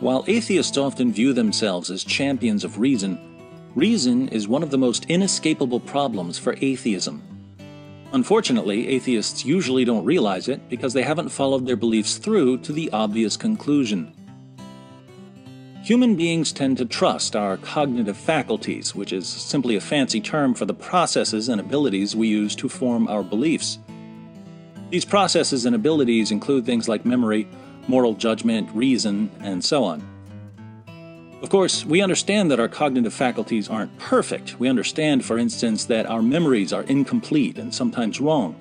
While atheists often view themselves as champions of reason, reason is one of the most inescapable problems for atheism. Unfortunately, atheists usually don't realize it because they haven't followed their beliefs through to the obvious conclusion. Human beings tend to trust our cognitive faculties, which is simply a fancy term for the processes and abilities we use to form our beliefs. These processes and abilities include things like memory, moral judgment, reason, and so on. Of course, we understand that our cognitive faculties aren't perfect. We understand, for instance, that our memories are incomplete and sometimes wrong.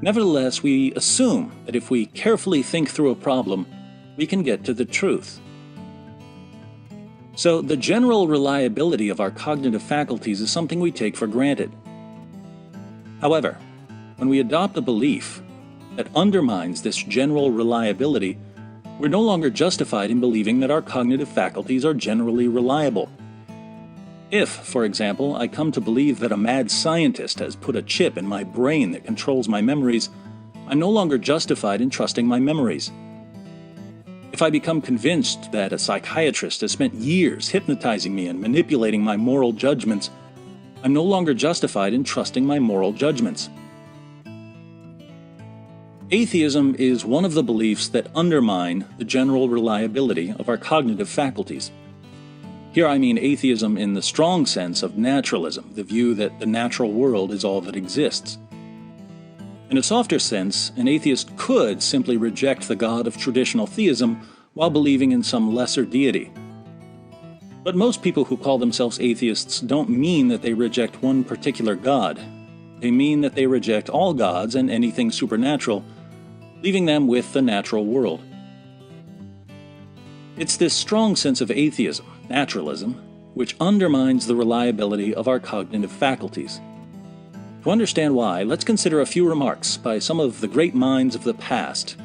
Nevertheless, we assume that if we carefully think through a problem, we can get to the truth. So, the general reliability of our cognitive faculties is something we take for granted. However, when we adopt a belief that undermines this general reliability, we're no longer justified in believing that our cognitive faculties are generally reliable. If, for example, I come to believe that a mad scientist has put a chip in my brain that controls my memories, I'm no longer justified in trusting my memories. If I become convinced that a psychiatrist has spent years hypnotizing me and manipulating my moral judgments, I'm no longer justified in trusting my moral judgments. Atheism is one of the beliefs that undermine the general reliability of our cognitive faculties. Here I mean atheism in the strong sense of naturalism, the view that the natural world is all that exists. In a softer sense, an atheist could simply reject the God of traditional theism while believing in some lesser deity. But most people who call themselves atheists don't mean that they reject one particular God. They mean that they reject all gods and anything supernatural, leaving them with the natural world. It's this strong sense of atheism, naturalism, which undermines the reliability of our cognitive faculties. To understand why, let's consider a few remarks by some of the great minds of the past.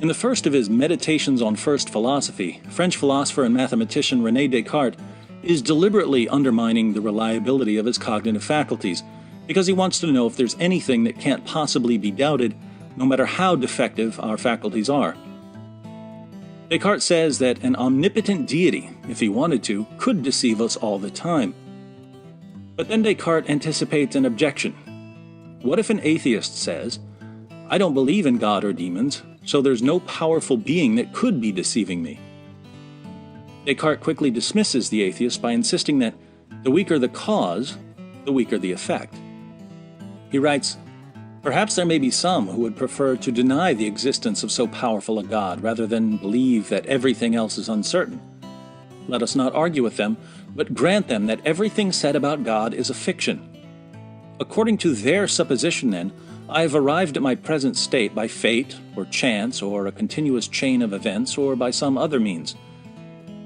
In the first of his Meditations on First Philosophy, French philosopher and mathematician René Descartes is deliberately undermining the reliability of his cognitive faculties because he wants to know if there's anything that can't possibly be doubted, no matter how defective our faculties are. Descartes says that an omnipotent deity, if he wanted to, could deceive us all the time. But then Descartes anticipates an objection. What if an atheist says, "I don't believe in God or demons, so there's no powerful being that could be deceiving me"? Descartes quickly dismisses the atheist by insisting that the weaker the cause, the weaker the effect. He writes, "Perhaps there may be some who would prefer to deny the existence of so powerful a God rather than believe that everything else is uncertain. Let us not argue with them, but grant them that everything said about God is a fiction. According to their supposition, then, I have arrived at my present state by fate, or chance, or a continuous chain of events, or by some other means.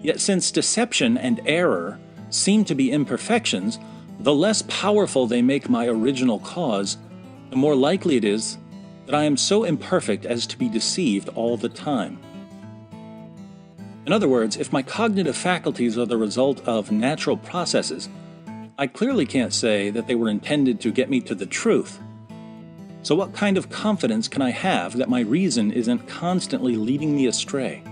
Yet since deception and error seem to be imperfections, the less powerful they make my original cause, the more likely it is that I am so imperfect as to be deceived all the time." In other words, if my cognitive faculties are the result of natural processes, I clearly can't say that they were intended to get me to the truth. So what kind of confidence can I have that my reason isn't constantly leading me astray?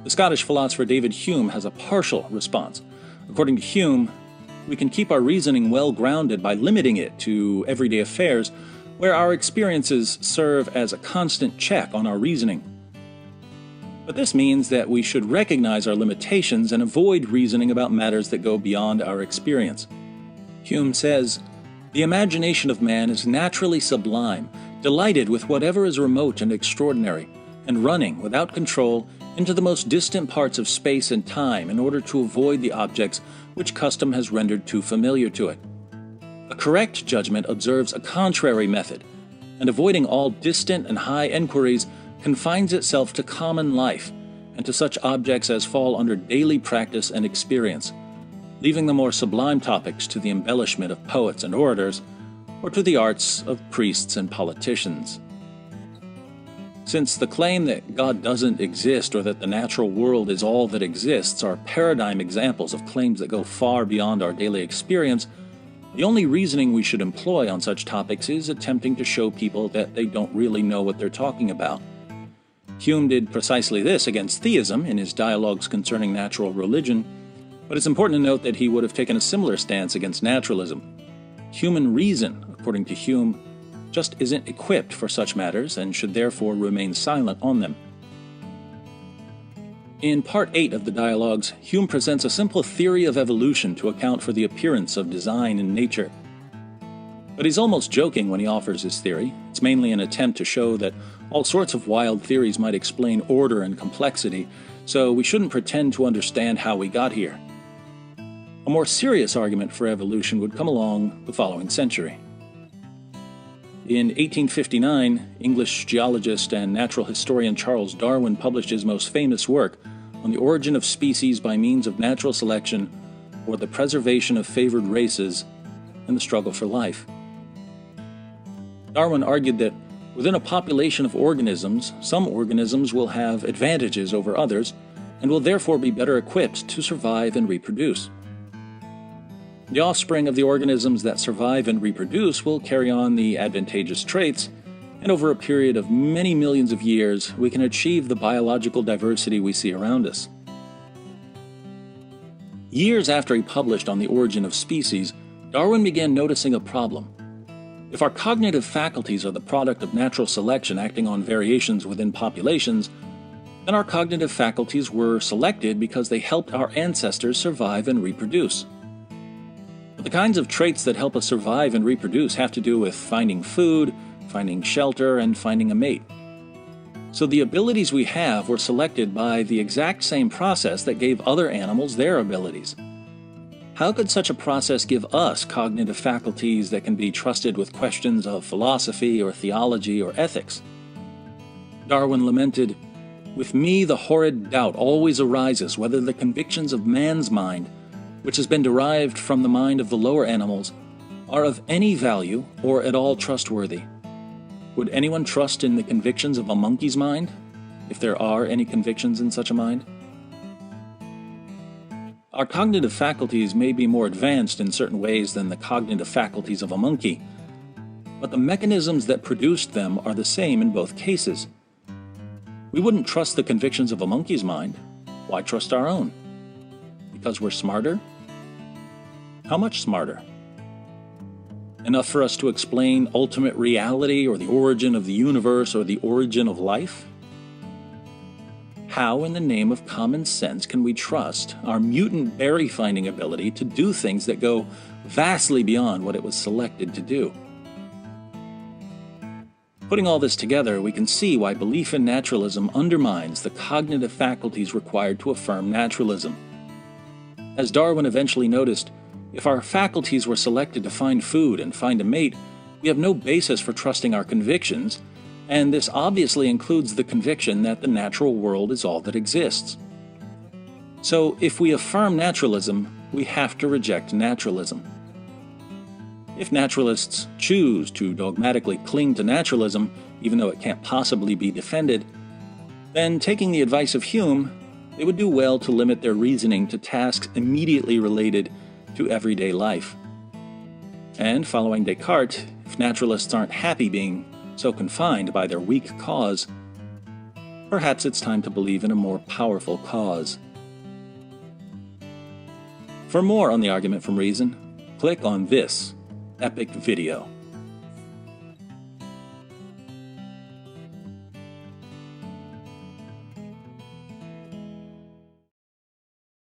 The Scottish philosopher David Hume has a partial response. According to Hume, we can keep our reasoning well grounded by limiting it to everyday affairs where our experiences serve as a constant check on our reasoning. But this means that we should recognize our limitations and avoid reasoning about matters that go beyond our experience. Hume says, "The imagination of man is naturally sublime, delighted with whatever is remote and extraordinary, and running, without control, into the most distant parts of space and time in order to avoid the objects which custom has rendered too familiar to it. A correct judgment observes a contrary method, and avoiding all distant and high enquiries, confines itself to common life and to such objects as fall under daily practice and experience, leaving the more sublime topics to the embellishment of poets and orators, or to the arts of priests and politicians." Since the claim that God doesn't exist or that the natural world is all that exists are paradigm examples of claims that go far beyond our daily experience, the only reasoning we should employ on such topics is attempting to show people that they don't really know what they're talking about, Hume did precisely this against theism in his dialogues concerning natural religion, but it's important to note that he would have taken a similar stance against naturalism. Human reason, according to Hume, just isn't equipped for such matters and should therefore remain silent on them. In Part 8 of the dialogues, Hume presents a simple theory of evolution to account for the appearance of design in nature. But he's almost joking when he offers his theory. It's mainly an attempt to show that all sorts of wild theories might explain order and complexity, so we shouldn't pretend to understand how we got here. A more serious argument for evolution would come along the following century. In 1859, English geologist and natural historian Charles Darwin published his most famous work on the origin of species by means of natural selection, or the preservation of favored races, and the struggle for life. Darwin argued that within a population of organisms, some organisms will have advantages over others and will therefore be better equipped to survive and reproduce. The offspring of the organisms that survive and reproduce will carry on the advantageous traits, and over a period of many millions of years, we can achieve the biological diversity we see around us. Years after he published on the origin of species, Darwin began noticing a problem. If our cognitive faculties are the product of natural selection acting on variations within populations, then our cognitive faculties were selected because they helped our ancestors survive and reproduce. But the kinds of traits that help us survive and reproduce have to do with finding food, finding shelter, and finding a mate. So the abilities we have were selected by the exact same process that gave other animals their abilities. How could such a process give us cognitive faculties that can be trusted with questions of philosophy or theology or ethics? Darwin lamented, "With me the horrid doubt always arises whether the convictions of man's mind, which has been derived from the mind of the lower animals, are of any value or at all trustworthy. Would anyone trust in the convictions of a monkey's mind, if there are any convictions in such a mind?" Our cognitive faculties may be more advanced in certain ways than the cognitive faculties of a monkey, but the mechanisms that produced them are the same in both cases. We wouldn't trust the convictions of a monkey's mind. Why trust our own? Because we're smarter? How much smarter? Enough for us to explain ultimate reality or the origin of the universe or the origin of life? How in the name of common sense can we trust our mutant berry-finding ability to do things that go vastly beyond what it was selected to do? Putting all this together, we can see why belief in naturalism undermines the cognitive faculties required to affirm naturalism. As Darwin eventually noticed, if our faculties were selected to find food and find a mate, we have no basis for trusting our convictions, and this obviously includes the conviction that the natural world is all that exists. So, if we affirm naturalism, we have to reject naturalism. If naturalists choose to dogmatically cling to naturalism, even though it can't possibly be defended, then taking the advice of Hume, they would do well to limit their reasoning to tasks immediately related to everyday life. And following Descartes, if naturalists aren't happy being so confined by their weak cause, perhaps it's time to believe in a more powerful cause. For more on the argument from reason, click on this epic video.